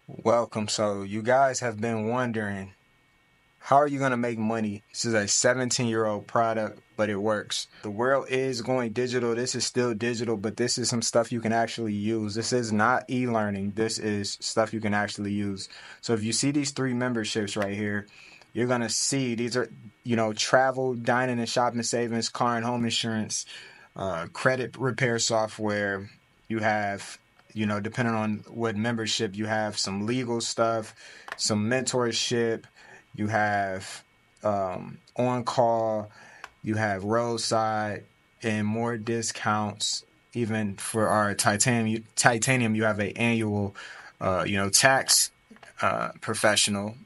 Welcome. So you guys have been wondering, how are you going to make money? This is a 17-year-old product, but it works. The world is going digital. This is still digital, but this is some stuff you can actually use. This is not e-learning. This is stuff you can actually use. So if you see these three memberships right here, you're going to see these are, travel, dining and shopping savings, car and home insurance, credit repair software. You have, depending on what membership, you have some legal stuff, some mentorship, you have on call, you have roadside, and more discounts. Even for our titanium, you have an annual, tax professional,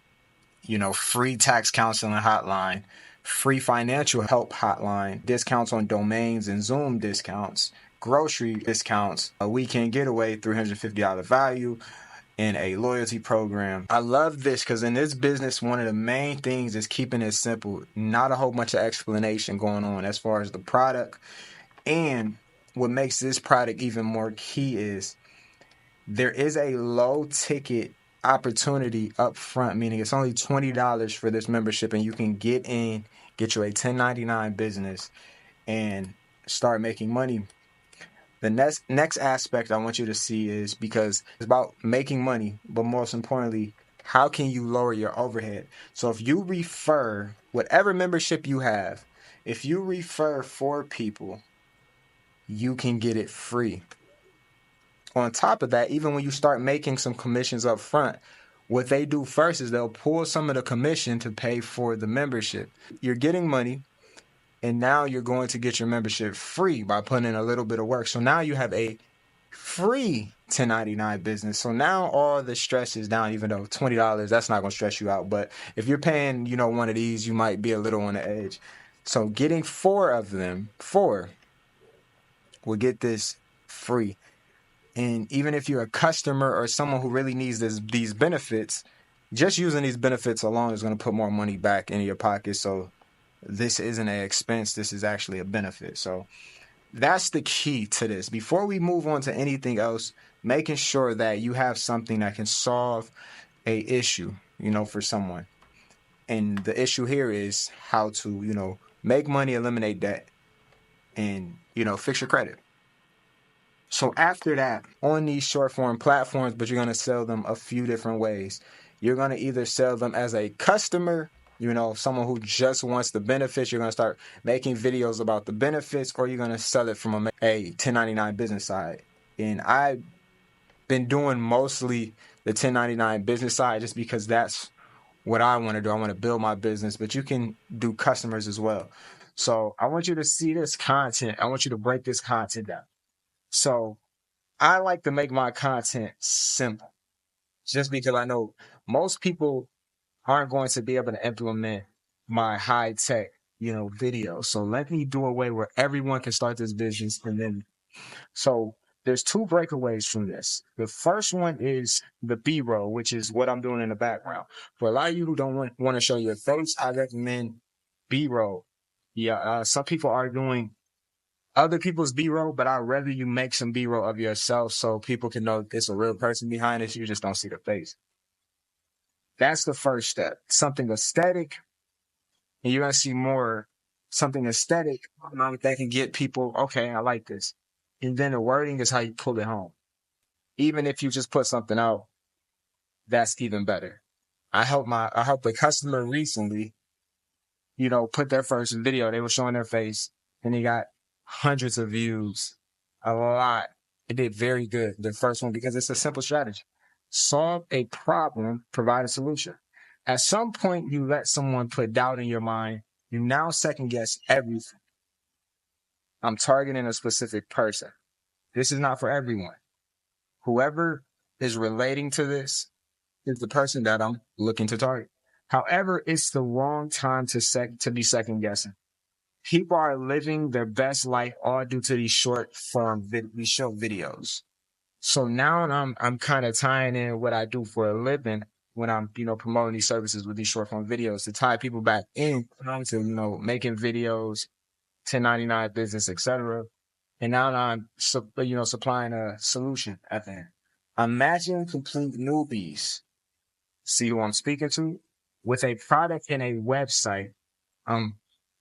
free tax counseling hotline, free financial help hotline, discounts on domains and Zoom discounts, grocery discounts, a weekend getaway, $350 value, in a loyalty program. I love this because in this business, one of the main things is keeping it simple, not a whole bunch of explanation going on as far as the product. And what makes this product even more key is there is a low ticket opportunity up front, meaning it's only $20 for this membership, and you can get you a 1099 business and start making money. The next aspect I want you to see is, because it's about making money, but most importantly, how can you lower your overhead? So if you refer whatever membership you have, if you refer 4 people, you can get it free. On top of that, even when you start making some commissions up front, what they do first is they'll pull some of the commission to pay for the membership. You're getting money, and now you're going to get your membership free by putting in a little bit of work. So now you have a free 1099 business. So now all the stress is down, even though $20, that's not going to stress you out. But if you're paying, one of these, you might be a little on the edge. So getting 4 of them, 4, will get this free. And even if you're a customer or someone who really needs these benefits, just using these benefits alone is going to put more money back into your pocket. So this isn't an expense. This is actually a benefit. So that's the key to this. Before we move on to anything else, making sure that you have something that can solve a issue, for someone. And the issue here is how to, make money, eliminate debt, and, fix your credit. So after that, on these short form platforms, but you're going to sell them a few different ways. You're going to either sell them as a customer, someone who just wants the benefits. You're going to start making videos about the benefits, or you're going to sell it from a 1099 business side. And I've been doing mostly the 1099 business side just because that's what I want to do. I want to build my business, but you can do customers as well. So I want you to see this content. I want you to break this content down. So I like to make my content simple just because I know most people aren't going to be able to implement my high tech, video. So let me do a way where everyone can start this business. And then, so there's 2 breakaways from this. The first one is the B-roll, which is what I'm doing in the background. For a lot of you who don't want to show your face, I recommend B-roll. Yeah, some people are doing other people's B-roll, but I'd rather you make some B-roll of yourself so people can know there's a real person behind it. You just don't see the face. That's the first step. Something aesthetic, and you're going to see more something aesthetic that can get people, okay, I like this. And then the wording is how you pull it home. Even if you just put something out, that's even better. I helped a customer recently, put their first video. They were showing their face, and they got hundreds of views, a lot. It did very good, the first one, because it's a simple strategy. Solve a problem, provide a solution. At some point, you let someone put doubt in your mind. You now second guess everything. I'm targeting a specific person. This is not for everyone. Whoever is relating to this is the person that I'm looking to target. However, it's the wrong time to be second guessing. People are living their best life all due to these short videos. So now I'm kind of tying in what I do for a living when I'm, promoting these services with these short form videos to tie people back in to, making videos, 1099 business, etc. And now I'm, supplying a solution at the end. Imagine complete newbies. See who I'm speaking to? With a product and a website.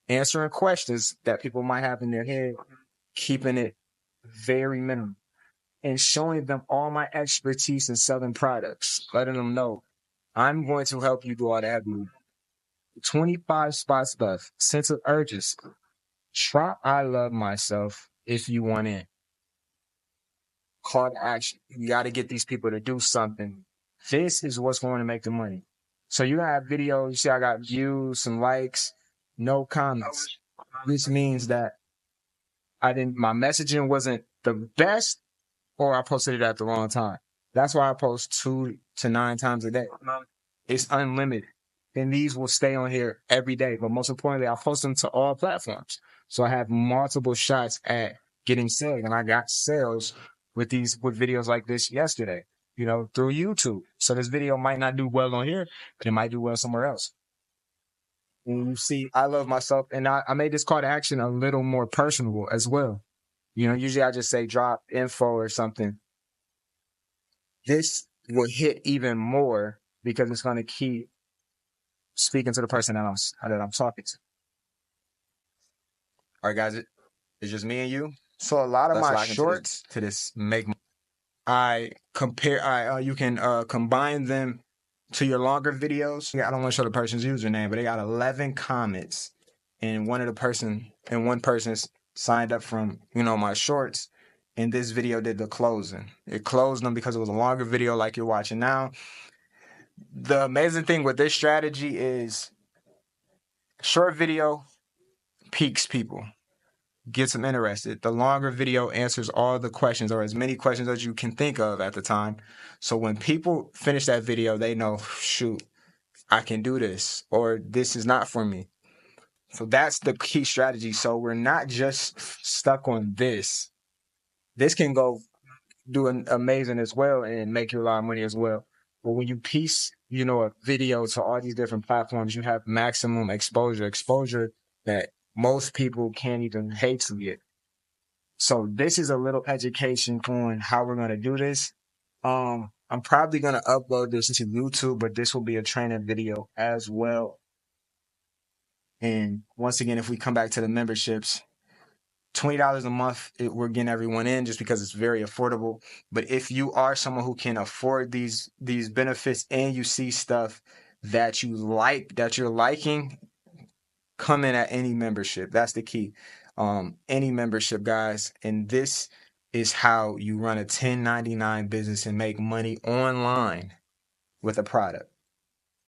Answering questions that people might have in their head, keeping it very minimal, and showing them all my expertise in selling products, letting them know I'm going to help you do all that. 25 spots left. Sense of urgency. Try I love myself if you want in. Call to action. You got to get these people to do something. This is what's going to make the money. So you have videos, you see I got views, some likes, no comments. This means that my messaging wasn't the best, or I posted it at the wrong time. That's why I post 2 to 9 times a day. It's unlimited. And these will stay on here every day. But most importantly, I post them to all platforms. So I have multiple shots at getting sales. And I got sales with videos like this yesterday, through YouTube. So this video might not do well on here, but it might do well somewhere else. And you see, I love myself. And I made this call to action a little more personable as well. Usually I just say drop info or something. This will hit even more because it's going to keep speaking to the person that I'm talking to. All right, guys, it's just me and you. So a lot of my shorts to this you can combine them to your longer videos. I don't want to show the person's username, but they got 11 comments, and one person's signed up from my shorts. And this video did the closing. It closed them because it was a longer video like you're watching now. The amazing thing with this strategy is short video piques people, gets them interested. The longer video answers all the questions, or as many questions as you can think of at the time. So when people finish that video, they know, shoot, I can do this, or this is not for me. So that's the key strategy. So we're not just stuck on this. This can go do amazing as well and make you a lot of money as well. But when you piece, a video to all these different platforms, you have maximum exposure that most people can't even hate to get. So this is a little education on how we're going to do this. I'm probably going to upload this to YouTube, but this will be a training video as well. And once again, if we come back to the memberships, $20 a month, we're getting everyone in just because it's very affordable. But if you are someone who can afford these benefits and you see stuff that you like, that you're liking, come in at any membership. That's the key. Any membership, guys. And this is how you run a 1099 business and make money online with a product.